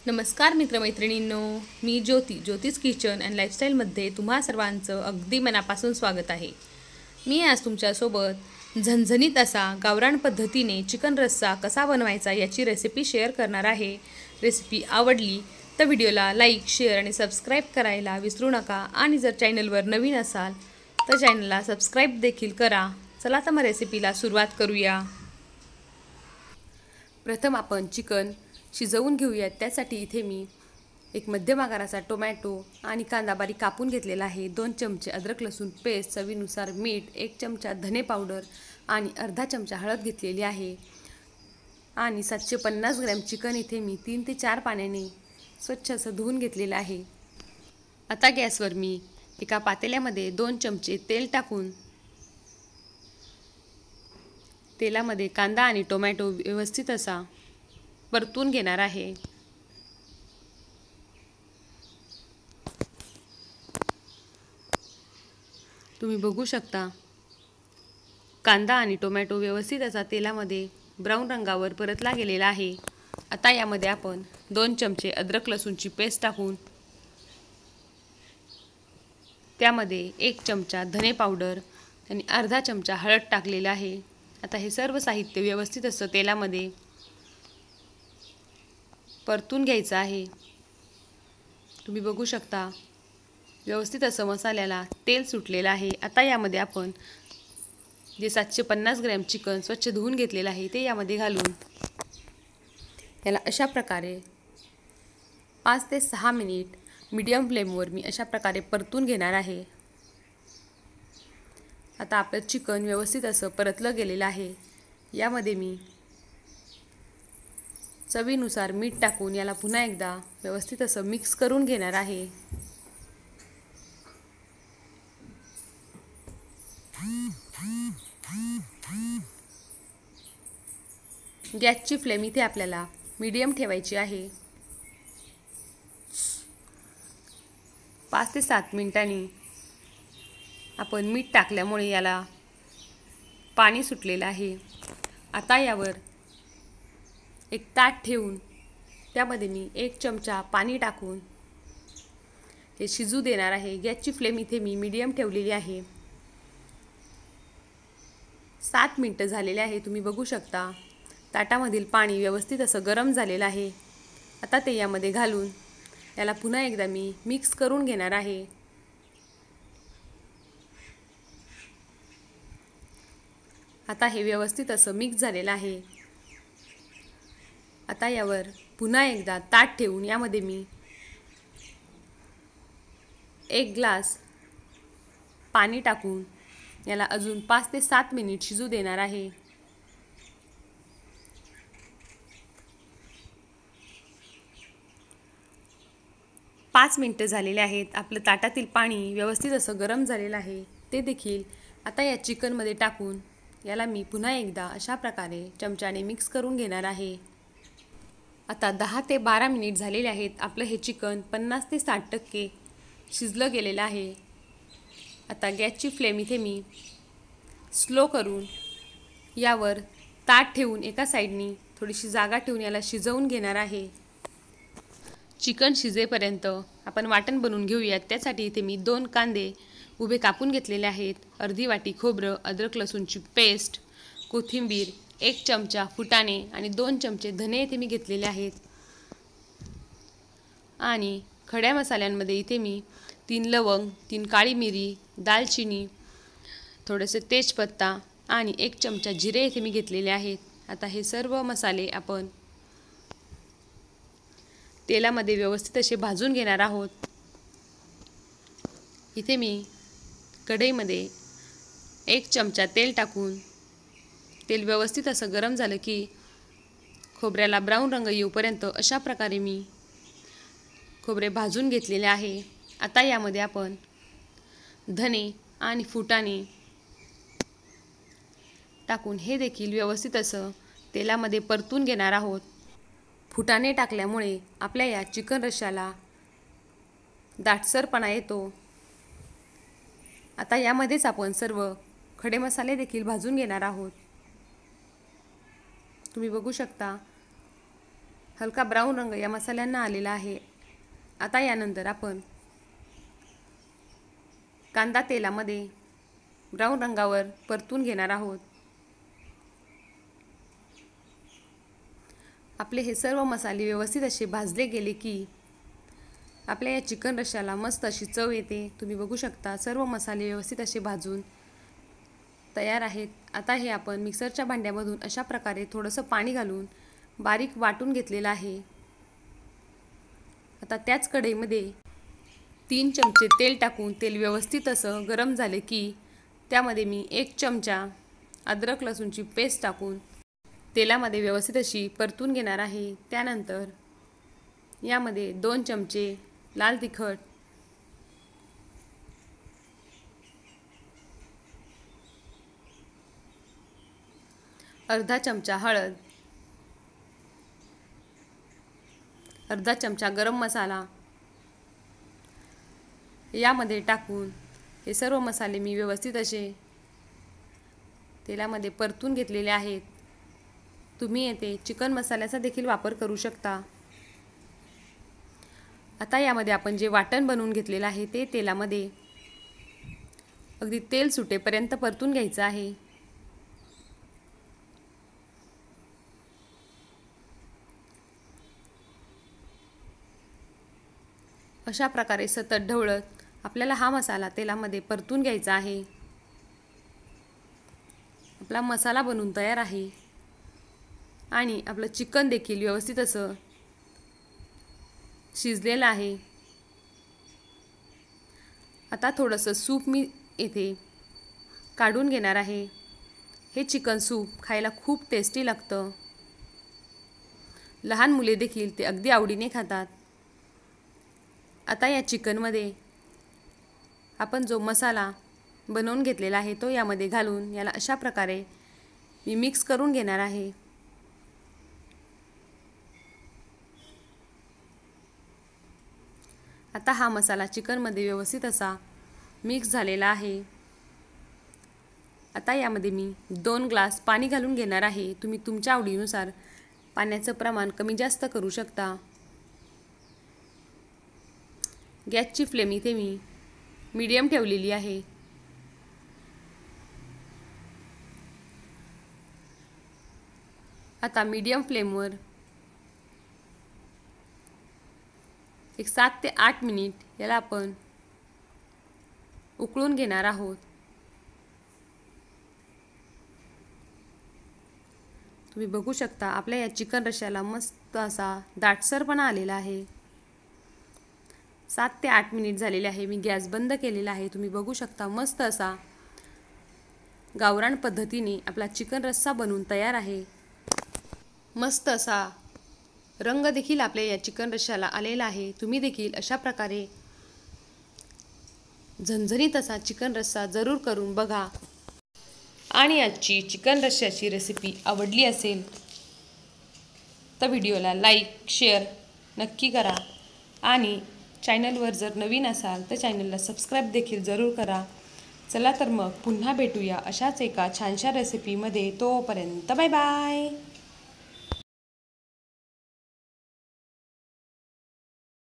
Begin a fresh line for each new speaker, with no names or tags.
नमस्कार मित्रमैत्रिणींनो, मी ज्योतिष kitchen and लाईफस्टाईलमध्ये तुम्हा सर्वांचं अगदी मनापासून स्वागत आहे। मी आज तुमच्यासोबत झणझणीत असा गावरान पद्धतीने चिकन रस्सा कसा बनवायचा याची रेसिपी शेअर करणार आहे। रेसिपी आवडली तर व्हिडिओला लाईक, शेअर आणि सबस्क्राईब करायला विसरू नका आणि जर चॅनलवर नवीन असाल तर चॅनलला सबस्क्राईब देखील करा। चला तर मग रेसिपीला सुरुवात करूया। प्रथम आपण चिकन शिजवून घेऊयात। त्यासाठी इथे मी एक मध्यम आकाराचा टोमॅटो आणि कांदा बारीक कापून घेतलेला आहे। 2 चमचे अद्रक लसूण पेस्ट, चवीनुसार मीठ, 1 चमचा धने पावडर आणि अर्धा चमचा हळद घेतलेली आहे आणि 750 ग्रॅम चिकन इथे मी 3 ते 4 पाण्याने स्वच्छ असं धुवून घेतलेलं आहे। आता गॅसवर मी एका पातेल्यामध्ये 2 चमचे तेल टाकून तेलामध्ये कांदा आणि टोमॅटो व्यवस्थित असा परतून घेणार आहे। तुम्ही बघू शकता कांदा आणि टोमॅटो व्यवस्थित असा तेलामध्ये ब्राऊन रंगावर परतला गेलेला आहे। आता यामध्ये आपण 2 चमचे अद्रक लसूणची पेस्ट टाकून त्यामध्ये 1 चमचा धने पावडर आणि अर्धा चमचा हळद टाकलेला आहे। आता हे सर्व साहित्य व्यवस्थित असं तेलामध्ये परतून घ्यायचं आहे। तुम्ही बघू शकता व्यवस्थित असं मसाल्याला तेल सुटलेलं आहे। आता यामध्ये आपण जे 750 ग्रॅम चिकन स्वच्छ धुवून घेतलेलं आहे ते यामध्ये घालून याला अशा प्रकारे 5 ते 6 मिनिट मीडियम फ्लेमवर मी अशा प्रकारे परतून घेणार आहे। आता आपलं चिकन व्यवस्थित असं परतलं गेलेलं आहे। यामध्ये मी चवीनुसार मीठ टाकून याला पुन्हा एकदा व्यवस्थित असं मिक्स करून घेणार आहे। गॅसची फ्लेम इथे आपल्याला मीडियम ठेवायची आहे। 5 ते 7 मिनिटांनी आपण मीठ टाकल्यामुळे याला पाणी सुटलेलं आहे। आता यावर एक ताट ठेवून त्यामध्ये मी 1 चमचा पाणी टाकून हे शिजू देणार आहे। गॅसची फ्लेम इथे मी मीडियम ठेवलेली आहे। 7 मिनिटं झालेले आहे। तुम्ही बघू शकता ताटामधील पाणी व्यवस्थित असं गरम झालेलं आहे। आता ते यामध्ये घालून याला पुन्हा एकदा मी मिक्स करून घेणार आहे। आता हे व्यवस्थित असं मिक्स झालेलं आहे। आता यावर पुन्हा एकदा ताट ठेवून यामध्ये मी 1 ग्लास पाणी टाकून याला अजून 5 ते 7 मिनिट शिजू देणार आहे। पाच मिनिटं झालेले आहेत। आपलं ताटातील पाणी व्यवस्थित असं गरम झालेलं आहे ते देखील आता या चिकनमध्ये टाकून याला मी पुन्हा एकदा अशा प्रकारे चमच्याने मिक्स करून घेणार आहे। आता 10 ते 12 मिनिट झालेले आहेत। आपलं हे चिकन 50 ते 60% शिजलं गेलेलं आहे। आता गॅसची फ्लेम इथे मी स्लो करून यावर ताट ठेवून एका साईडनी थोडीशी जागा ठेवून याला शिजवून घेणार आहे। चिकन शिजेपर्यंत आपण वाटण बनवून घेऊयात। त्यासाठी इथे मी 2 कांदे उभे कापून घेतलेले आहेत, अर्धी वाटी खोबरं, अद्रक लसूणची पेस्ट, कोथिंबीर, 1 चमचा फुटाणे आणि 2 चमचे धने इथे मी घेतलेले आहेत आणि खड्या मसाल्यांमध्ये इथे मी 3 लवंग, 3 काळी मिरी, दालचिनी, थोडेसे तेजपत्ता आणि 1 चमचा जिरे इथे मी घेतलेले आहेत। आता हे सर्व मसाले आपण तेलामध्ये व्यवस्थित असे भाजून घेणार आहोत। इथे मी कढईमध्ये 1 चमचा तेल टाकून तेल व्यवस्थित असं गरम झालं की खोबऱ्याला ब्राऊन रंग येऊपर्यंत अशा प्रकारे मी खोबरे भाजून घेतलेले आहे। आता यामध्ये आपण धने आणि फुटाणे टाकून हे देखील व्यवस्थित असं तेलामध्ये परतून घेणार आहोत। फुटाणे टाकल्यामुळे आपल्या या चिकन रश्श्याला दाटसरपणा येतो। आता यामध्येच आपण सर्व खडे मसाले देखील भाजून घेणार आहोत। तुम्ही बघू शकता हलका ब्राऊन रंग या मसाल्यांना आलेला आहे। आता यानंतर आपण कांदा तेलामध्ये ब्राऊन रंगावर परतून घेणार आहोत। आपले हे सर्व मसाले व्यवस्थित असे भाजले गेले की आपल्या या चिकन रश्श्याला मस्त अशी चव येते। तुम्ही बघू शकता सर्व मसाले व्यवस्थित असे भाजून तयार आहेत। आता हे आपण मिक्सरच्या भांड्यामधून अशा प्रकारे थोडंसं पाणी घालून बारीक वाटून घेतलेलं आहे। आता त्याच कढईमध्ये 3 चमचे तेल टाकून तेल व्यवस्थित असं गरम झाले की त्यामध्ये मी 1 चमचा अद्रक लसूणची पेस्ट टाकून तेलामध्ये व्यवस्थित अशी परतून घेणार आहे। त्यानंतर यामध्ये 2 चमचे लाल तिखट, अर्धा चमचा हळद, अर्धा चमचा गरम मसाला यामध्ये टाकून हे सर्व मसाले मी व्यवस्थित असे तेलामध्ये परतून घेतलेले आहेत। तुम्ही येथे चिकन मसाल्याचा देखील वापर करू शकता। आता यामध्ये आपण जे वाटण बनवून घेतलेलं आहे ते तेलामध्ये अगदी तेल सुटेपर्यंत परतून घ्यायचं आहे। अशा प्रकारे सतत ढवळत आपल्याला हा मसाला तेलामध्ये परतून घ्यायचा आहे। आपला मसाला बनून तयार आहे आणि आपलं चिकन देखील व्यवस्थित असं शिजलेलं आहे। आता थोडंसं सूप मी येथे काढून घेणार आहे। हे चिकन सूप खायला खूप टेस्टी लागतं। लहान मुले देखील ते अगदी आवडीने खातात। आता या चिकनमध्ये आपण जो मसाला बनवून घेतलेला आहे तो यामध्ये घालून याला अशा प्रकारे मी मिक्स करून घेणार आहे। आता हा मसाला चिकनमध्ये व्यवस्थित असा मिक्स झालेला आहे। आता यामध्ये मी 2 ग्लास पाणी घालून घेणार आहे। तुम्ही तुमच्या आवडीनुसार पाण्याचं प्रमाण कमी जास्त करू शकता। गॅसची फ्लेम इथे मी मीडियम ठेवलेली आहे। आता मीडियम फ्लेमवर 7 ते 8 मिनिट याला आपण उकळून घेणार आहोत। तुम्ही बघू शकता आपल्या या चिकन रश्श्याला मस्त असा दाटसरपणा आलेला आहे। 7 ते 8 मिनिट झालेले आहे। मी गॅस बंद केलेला आहे। तुम्ही बघू शकता मस्त असा गावरान पद्धतीने आपला चिकन रस्सा बनून तयार आहे। मस्त असा रंग देखील आपल्या या चिकन रश्श्याला आलेला आहे। तुम्ही देखील अशा प्रकारे झणझणीत असा चिकन रस्सा जरूर करून बघा। आणि आजची चिकन रश्श्याची रेसिपी आवडली असेल तर व्हिडिओला लाईक शेअर नक्की करा आणि चॅनलवर जर नवीन असाल तर चॅनलला सबस्क्राईब देखील जरूर करा। चला तर मग पुन्हा भेटूया अशाच एका छानशा रेसिपीमध्ये। तोपर्यंत बाय बाय।